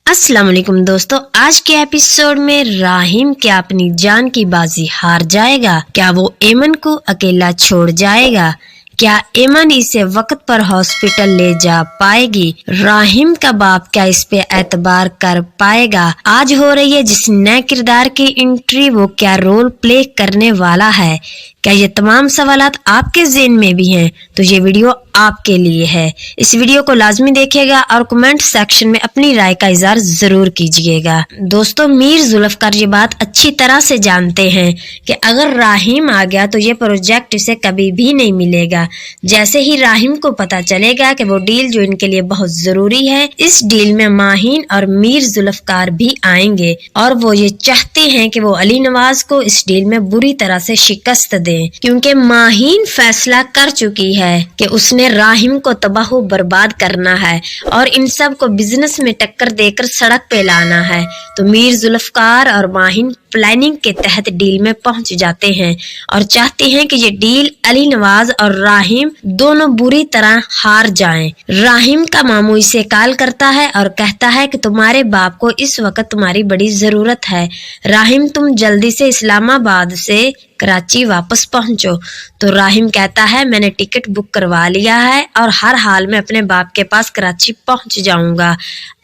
अस्सलाम वालेकुम दोस्तों, आज के एपिसोड में राहिम क्या अपनी जान की बाजी हार जाएगा? क्या वो एमन को अकेला छोड़ जाएगा? क्या एमन इसे वक्त पर हॉस्पिटल ले जा पाएगी? राहिम का बाप क्या इस पे एतबार कर पाएगा? आज हो रही है जिस नए किरदार की एंट्री, वो क्या रोल प्ले करने वाला है? क्या ये तमाम सवालात आपके ज़हन में भी हैं? तो ये वीडियो आपके लिए है। इस वीडियो को लाजमी देखिएगा और कमेंट सेक्शन में अपनी राय का इजहार जरूर कीजिएगा। दोस्तों, मीर जुल्फकार ये बात अच्छी तरह से जानते हैं कि अगर राहिम आ गया तो ये प्रोजेक्ट इसे कभी भी नहीं मिलेगा। जैसे ही राहिम को पता चलेगा कि वो डील जो इनके लिए बहुत जरूरी है, इस डील में माहीन और मीर जुल्फकार भी आएंगे और वो ये चाहते हैं कि वो अली नवाज को इस डील में बुरी तरह से शिकस्त दें, क्योंकि माहीन फैसला कर चुकी है कि उसने राहिम को तबाह बर्बाद करना है और इन सब को बिजनेस में टक्कर देकर सड़क पे लाना है। तो मीर जुल्फकार और माहीन प्लानिंग के तहत डील में पहुंच जाते हैं और चाहते हैं कि ये डील अली नवाज और राहिम दोनों बुरी तरह हार जाएं। राहिम का मामू इसे कॉल करता है और कहता है कि तुम्हारे बाप को इस वक्त तुम्हारी बड़ी जरूरत है। राहिम, तुम जल्दी से इस्लामाबाद से कराची वापस पहुंचो। तो राहिम कहता है, मैंने टिकट बुक करवा लिया है और हर हाल में अपने बाप के पास कराची पहुंच जाऊंगा,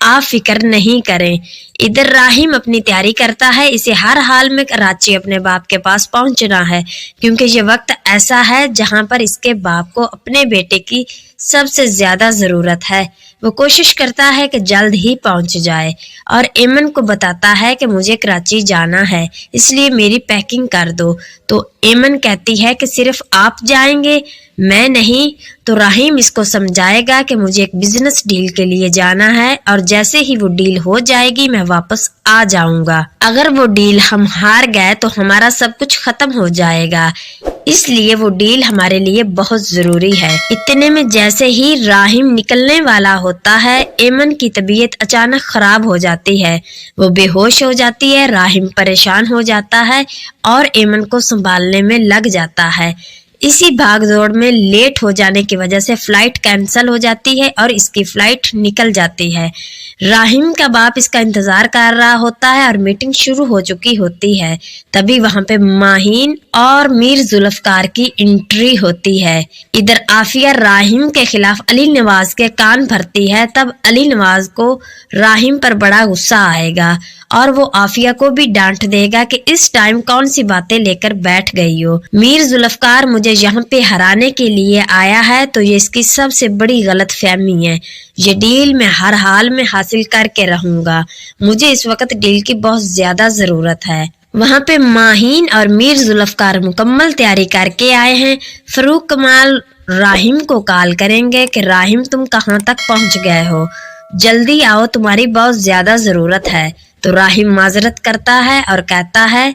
आप फिक्र नहीं करें। इधर राहिम अपनी तैयारी करता है, इसे हर हाल में कराची अपने बाप के पास पहुंचना है, क्योंकि ये वक्त ऐसा है जहां पर इसके बाप को अपने बेटे की सबसे ज्यादा जरूरत है। वो कोशिश करता है कि जल्द ही पहुंच जाए और एमन को बताता है कि मुझे कराची जाना है, इसलिए मेरी पैकिंग कर दो। तो एमन कहती है कि सिर्फ आप जाएंगे, मैं नहीं। तो राहिम इसको समझाएगा कि मुझे एक बिजनेस डील के लिए जाना है और जैसे ही वो डील हो जाएगी मैं वापस आ जाऊंगा। अगर वो डील हम हार गए तो हमारा सब कुछ खत्म हो जाएगा, इसलिए वो डील हमारे लिए बहुत जरूरी है। इतने में जैसे ही राहिम निकलने वाला होता है, एमन की तबीयत अचानक खराब हो जाती है। वो बेहोश हो जाती है, राहिम परेशान हो जाता है और एमन को संभालने में लग जाता है। इसी भागदौड़ में लेट हो जाने की वजह से फ्लाइट कैंसिल हो जाती है और इसकी फ्लाइट निकल जाती है। राहिम का बाप इसका इंतजार कर रहा होता है और मीटिंग शुरू हो चुकी होती है। तभी वहां पे माहीन और मीर जुल्फकार की एंट्री होती है। इधर आफिया राहिम के खिलाफ अली नवाज के कान भरती है। तब अली नवाज को राहिम पर बड़ा गुस्सा आएगा और वो आफिया को भी डांट देगा कि इस टाइम कौन सी बातें लेकर बैठ गई हो। मीर जुल्फकार मुझे यहाँ पे हराने के लिए आया है, तो ये इसकी सबसे बड़ी गलतफहमी है। ये डील मैं हर हाल में हासिल करके रहूंगा, मुझे इस वक्त डील की बहुत ज्यादा जरूरत है। वहाँ पे माहीन और मीर जुल्फकार मुकम्मल तैयारी करके आए हैं। फरूक कमाल राहिम को कॉल करेंगे कि राहिम, तुम कहाँ तक पहुँच गए हो, जल्दी आओ, तुम्हारी बहुत ज्यादा जरूरत है। तो राहिम माजरत करता है और कहता है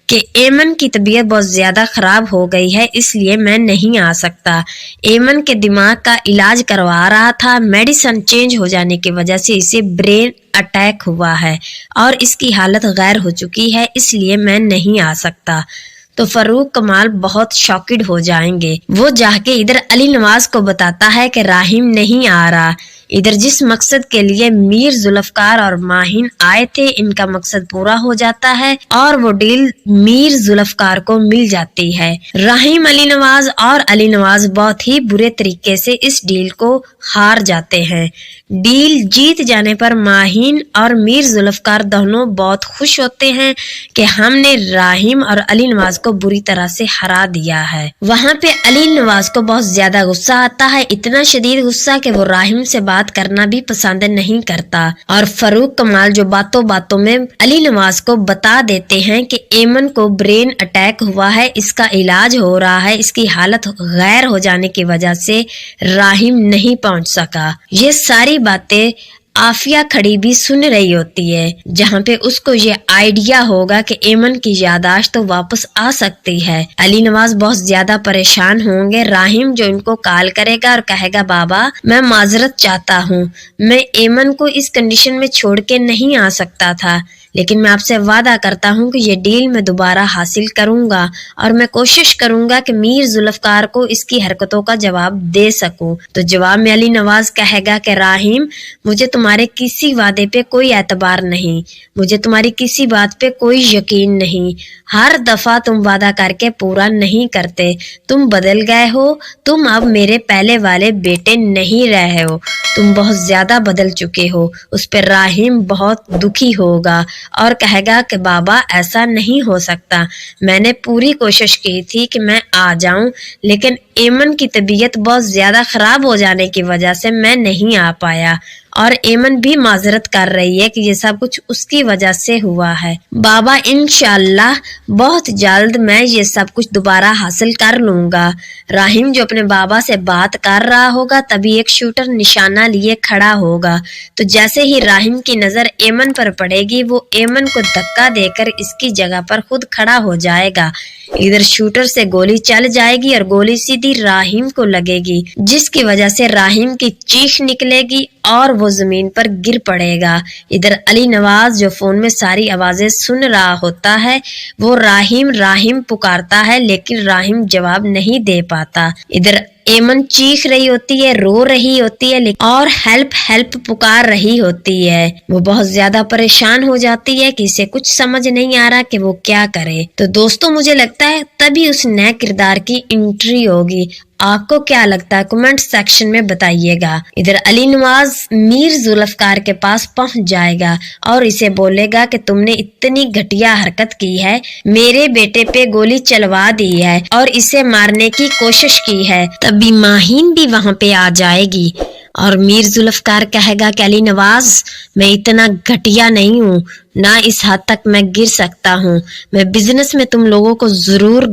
कि एमन की तबीयत बहुत ज्यादा खराब हो गई है, इसलिए मैं नहीं आ सकता। एमन के दिमाग का इलाज करवा रहा था, मेडिसिन चेंज हो जाने की वजह से इसे ब्रेन अटैक हुआ है और इसकी हालत गैर हो चुकी है, इसलिए मैं नहीं आ सकता। तो फरूक कमाल बहुत शॉकिड हो जाएंगे। वो जाके इधर अली नवाज को बताता है कि राहिम नहीं आ रहा। इधर जिस मकसद के लिए मीर जुल्फकार और माहीन आए थे, इनका मकसद पूरा हो जाता है और वो डील मीर जुल्फकार को मिल जाती है। राहिम, अली नवाज और अली नवाज बहुत ही बुरे तरीके से इस डील को हार जाते हैं। डील जीत जाने पर माहीन और मीर जुल्फकार दोनों बहुत खुश होते हैं कि हमने राहिम और अली नवाज को बुरी तरह से हरा दिया है। वहाँ पे अली नवाज को बहुत ज्यादा गुस्सा आता है, इतना शदीद गुस्सा कि वो राहिम से बात करना भी पसंद नहीं करता। और फरूक कमाल जो बातों बातों में अली नवाज को बता देते हैं कि एमन को ब्रेन अटैक हुआ है, इसका इलाज हो रहा है, इसकी हालत गैर हो जाने की वजह से राहिम नहीं पहुंच सका। ये सारी बातें आफिया खड़ी भी सुन रही होती है, जहाँ पे उसको ये आइडिया होगा कि एमन की यादाश्त तो वापस आ सकती है। अली नवाज बहुत ज्यादा परेशान होंगे। राहिम जो इनको कॉल करेगा और कहेगा, बाबा मैं माजरत चाहता हूँ, मैं एमन को इस कंडीशन में छोड़ के नहीं आ सकता था, لیکن میں آپ سے وعدہ کرتا ہوں کہ یہ ڈیل میں دوبارہ حاصل کروں گا اور میں کوشش کروں گا کہ میر ذوالفقار کو اس کی حرکتوں کا جواب دے سکوں۔ تو جواب میں علی نواز کہے گا کہ راہیم، مجھے تمہارے کسی وعدے پہ کوئی اعتبار نہیں، مجھے تمہاری کسی بات پہ کوئی یقین نہیں، ہر دفعہ تم وعدہ کر کے پورا نہیں کرتے، تم بدل گئے ہو، تم اب میرے پہلے والے بیٹے نہیں رہے ہو، تم بہت زیادہ بدل چکے ہو۔ اس پہ راہیم بہت دکھی ہوگا اور کہے گا کہ بابا ایسا نہیں ہو سکتا، میں نے پوری کوشش کی تھی کہ میں آ جاؤں، لیکن ایمن کی طبیعت بہت زیادہ خراب ہو جانے کی وجہ سے میں نہیں آ پایا، اور ایمن بھی معذرت کر رہی ہے کہ یہ سب کچھ اس کی وجہ سے ہوا ہے۔ بابا انشاءاللہ بہت جلد میں یہ سب کچھ دوبارہ حاصل کر لوں گا۔ راہیم جو اپنے بابا سے بات کر رہا ہوگا تبھی ایک شوٹر نشانہ لیے کھڑا ہوگا، تو جیسے ہی راہیم کی نظر ایمن پر پڑے گی وہ ایمن کو دھکا دے کر اس کی جگہ پر خود کھڑا ہو جائے گا۔ ادھر شوٹر سے گولی چل جائے گی اور گولی سیدھی راہیم کو لگے گی، جس کی وجہ سے راہیم کی چیخ نکلے گی اور وہ زمین پر گر پڑے گا۔ ادھر علی نواز جو فون میں ساری آوازیں سن رہا ہوتا ہے وہ راہیم راہیم پکارتا ہے، لیکن راہیم جواب نہیں دے پاتا۔ ادھر ایمن چیخ رہی ہوتی ہے، رو رہی ہوتی ہے اور ہیلپ ہیلپ پکار رہی ہوتی ہے۔ وہ بہت زیادہ پریشان ہو جاتی ہے کہ اسے کچھ سمجھ نہیں آ رہا کہ وہ کیا کرے۔ تو دوستوں مجھے لگتا ہے تبھی اس نئے کردار کی انٹری ہوگی۔ آپ کو کیا لگتا ہے کمنٹ سیکشن میں بتائیے گا۔ ادھر علی نواز میر ذوالفقار کے پاس پہنچ جائے گا اور اسے بولے گا کہ تم نے اتنی گھٹیا حرکت کی ہے، میرے بیٹے پہ گولی چلوا دی ہے اور اسے مارنے کی کوشش کی ہے۔ تبھی ماہین بھی وہاں پہ آ جائے گی اور میر ذوالفقار کہے گا کہ علی نواز میں اتنا گھٹیا نہیں ہوں، نہ اس حد تک میں گر سکتا ہوں، میں بزنس میں تم لوگوں کو ضرور